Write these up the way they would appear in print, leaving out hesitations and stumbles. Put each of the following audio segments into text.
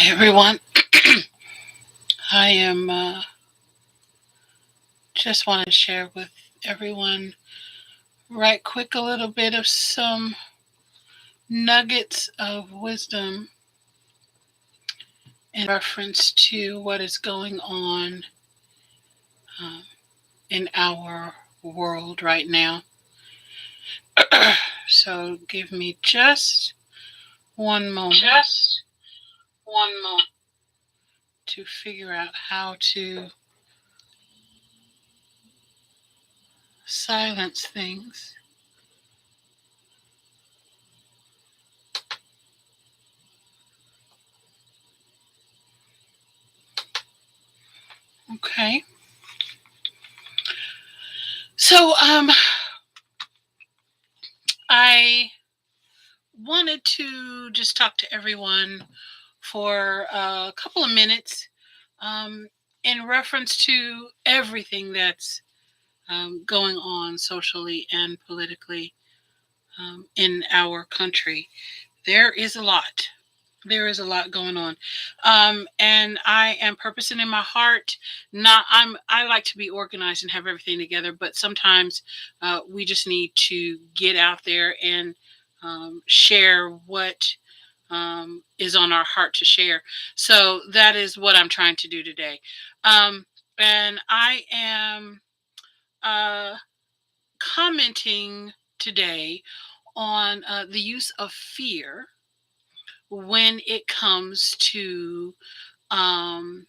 Hi everyone. I am just want to share with everyone right quick a little bit of some nuggets of wisdom in reference to what is going on um, in our world right now. So give me just one moment. To figure out how to silence things. Okay. So I wanted to just talk to everyone for a couple of minutes um, in reference to everything that's going on socially and politically in our country. There is a lot. There is a lot going on, and I am purposing in my heart. I like to be organized and have everything together, but sometimes we just need to get out there and share what is on our heart to share. So that is what I'm trying to do today. And I am uh, commenting today on the use of fear when it comes to um,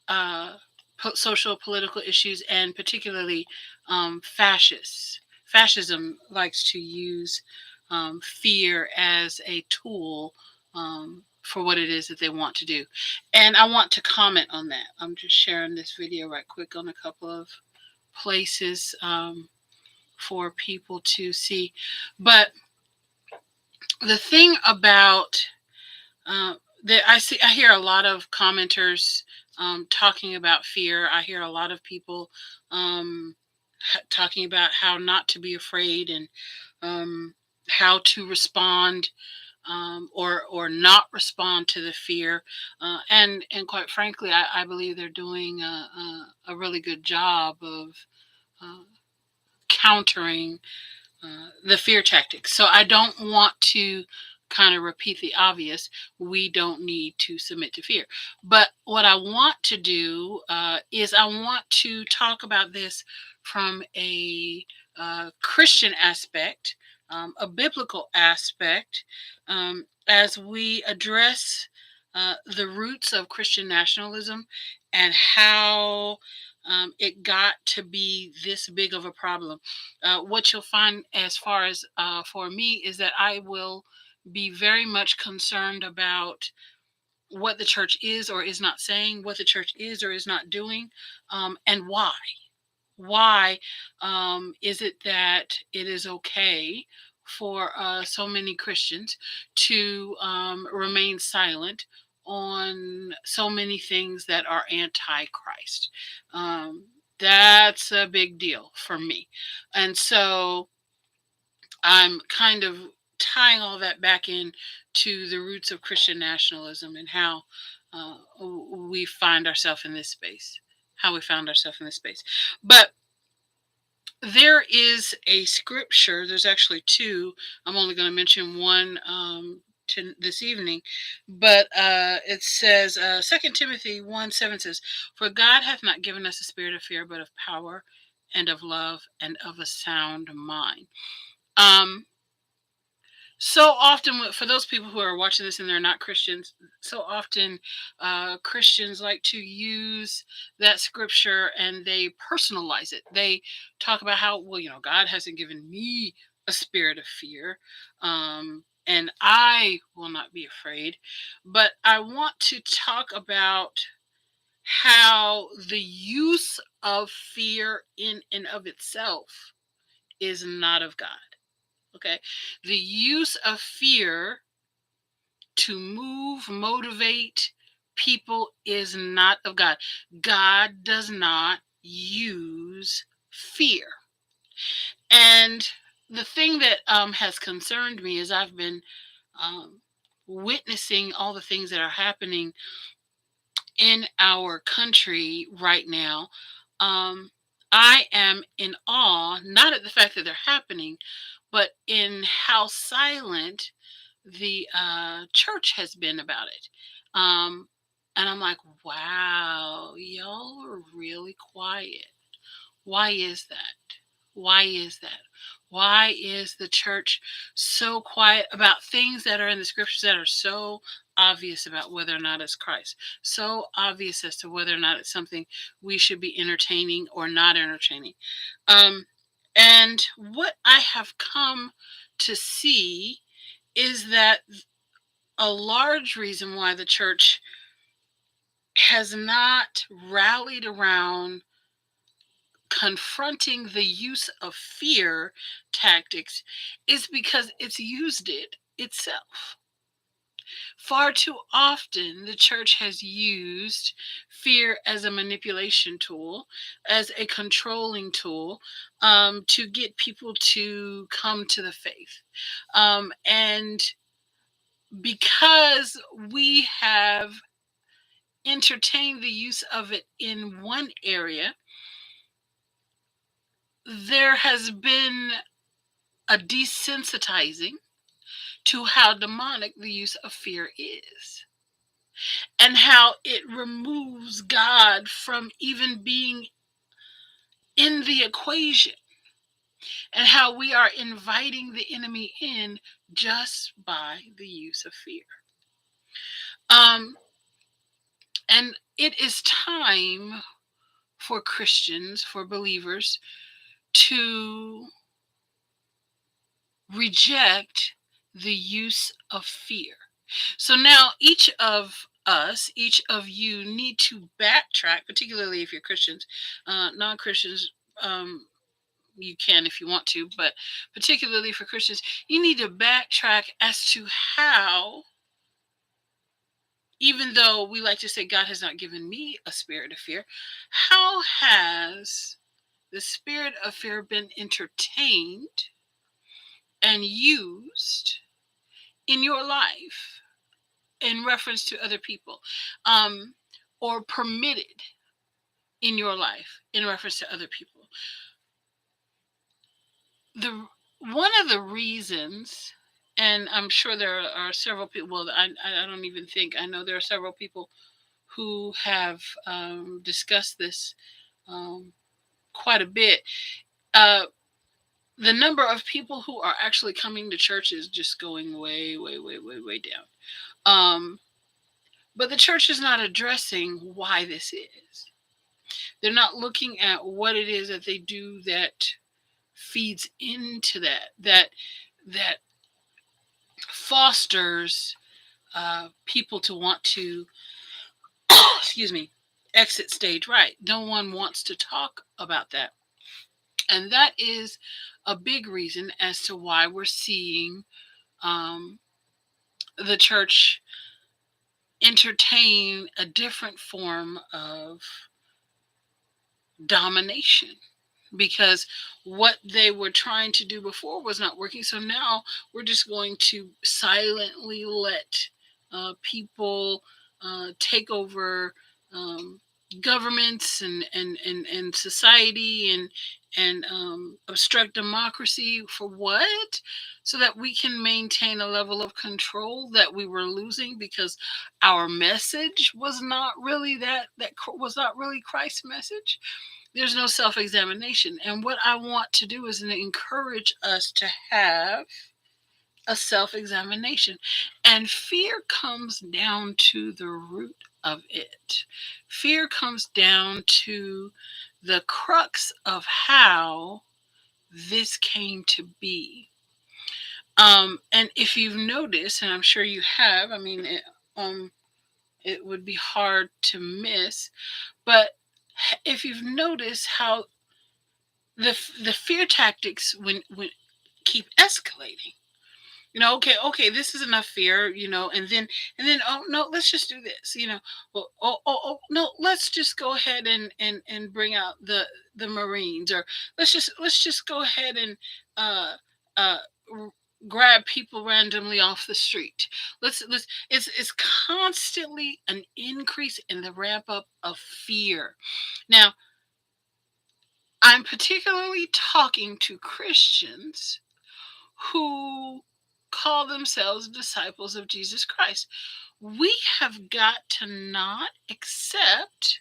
uh, social political issues, and particularly fascists. Fascism likes to use fear as a tool for what it is that they want to do. And I want to comment on that. I'm just sharing this video right quick on a couple of places for people to see. But the thing about uh, that I hear a lot of commenters talking about fear. I hear a lot of people um, talking about how not to be afraid and how to respond or not respond to the fear. And quite frankly, I believe they're doing a really good job of uh, countering the fear tactics. So I don't want to kind of repeat the obvious. We don't need to submit to fear. But what I want to do is I want to talk about this from a Christian aspect, a biblical aspect, as we address the roots of Christian nationalism and how it got to be this big of a problem. What you'll find as far as for me is that I will be very much concerned about what the church is or is not saying, what the church is or is not doing, and why. Why is it that it is okay for so many Christians to remain silent on so many things that are anti-Christ? That's a big deal for me. And so I'm kind of tying all that back in to the roots of Christian nationalism and how we find ourselves in this space, how we found ourselves in this space. But there is a scripture, there's actually two. I'm only going to mention one this evening, but it says, 2 Timothy 1:7 says, "For God hath not given us a spirit of fear, but of power and of love and of a sound mind." Um, so often, for those people who are watching this and they're not Christians, so often Christians like to use that scripture and they personalize it. They talk about how, well, God hasn't given me a spirit of fear, and I will not be afraid. But I want to talk about how the use of fear in and of itself is not of God. Okay. The use of fear to move, motivate people is not of God. God does not use fear. And the thing that has concerned me is I've been um, witnessing all the things that are happening in our country right now, um, I am in awe, not at the fact that they're happening, but in how silent the church has been about it. Um, and I'm like, wow, y'all are really quiet. Why is that? Why is that? Why is the church so quiet about things that are in the scriptures that are so obvious about whether or not it's Christ? So obvious as to whether or not it's something we should be entertaining or not entertaining. Um, and what I have come to see is that a large reason why the church has not rallied around confronting the use of fear tactics is because it's used it itself. Far too often, the church has used fear as a manipulation tool, as a controlling tool, to get people to come to the faith. And because we have entertained the use of it in one area, there has been a desensitizing to how demonic the use of fear is and how it removes God from even being in the equation, and how we are inviting the enemy in just by the use of fear. Um, and it is time for Christians, for believers, to reject the use of fear. So now each of us, each of you need to backtrack, particularly if you're Christians. Non-Christians, you can if you want to, but particularly for Christians, you need to backtrack as to how, even though we like to say God has not given me a spirit of fear, how has the spirit of fear been entertained and used in your life in reference to other people, um, or permitted in your life in reference to other people? The One of the reasons, and I'm sure there are several people. Well, I don't even think I know there are several people who have discussed this um, quite a bit. Uh, the number of people who are actually coming to church is just going way, way, way, way, way down. Um, but the church is not addressing why this is. They're not looking at what it is that they do that feeds into that fosters people to want to excuse me, exit stage right. No one wants to talk about that, and that is a big reason as to why we're seeing um, the church entertain a different form of domination, because what they were trying to do before was not working. So now we're just going to silently let people take over um, governments and society and obstruct democracy for what? So that we can maintain a level of control that we were losing because our message was not really that was not really Christ's message. There's no self-examination. And what I want to do is encourage us to have a self-examination. And fear comes down to the root of it. Fear comes down to the crux of how this came to be. And if you've noticed, and I'm sure you have, I mean, it would be hard to miss, but if you've noticed how the fear tactics when keep escalating. Okay, this is enough fear, and then oh no, let's just do this, well, oh no, let's just go ahead and bring out the Marines, or let's just go ahead and uh uh grab people randomly off the street. Let's it's constantly an increase in the ramp up of fear. Now, I'm particularly talking to Christians who call themselves disciples of Jesus Christ. We have got to not accept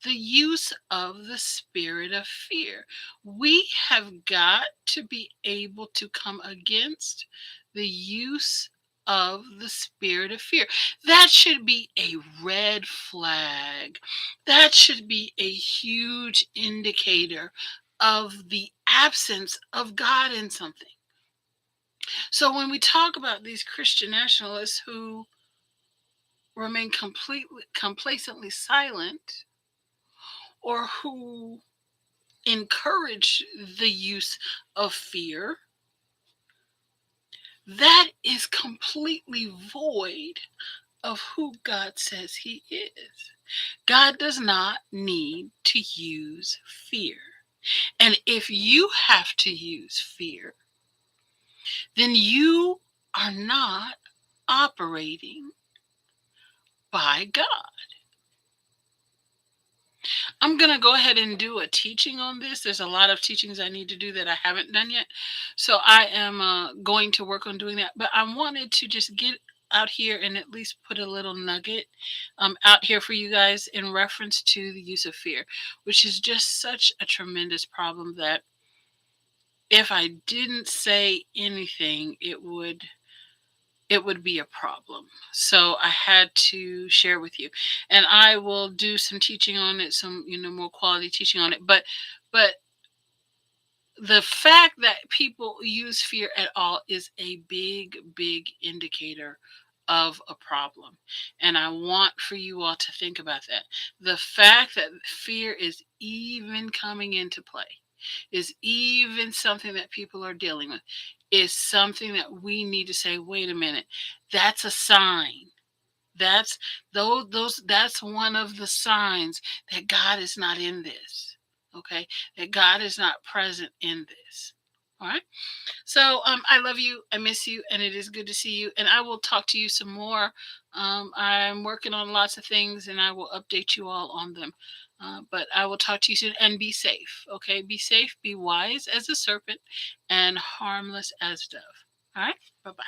the use of the spirit of fear. We have got to be able to come against the use of the spirit of fear. That should be a red flag. That should be a huge indicator of the absence of God in something. So when we talk about these Christian nationalists who remain completely complacently silent, or who encourage the use of fear, that is completely void of who God says He is. God does not need to use fear. And if you have to use fear, then you are not operating by God. I'm going to go ahead and do a teaching on this. There's a lot of teachings I need to do that I haven't done yet. So I am going to work on doing that. But I wanted to just get out here and at least put a little nugget out here for you guys in reference to the use of fear, which is just such a tremendous problem that if I didn't say anything, it would be a problem. So I had to share with you, and I will do some teaching on it, some more quality teaching on it. But the fact that people use fear at all is a big indicator of a problem, and I want for you all to think about that. The fact that fear is even coming into play, is even something that people are dealing with, is something that we need to say, wait a minute, that's a sign. That's that's one of the signs that God is not in this. Okay? That God is not present in this. All right? So I love you, I miss you, and it is good to see you. And I will talk to you some more. I'm working on lots of things, and I will update you all on them. But I will talk to you soon, and be safe. Okay, be safe, be wise as a serpent, and harmless as a dove. All right, bye bye.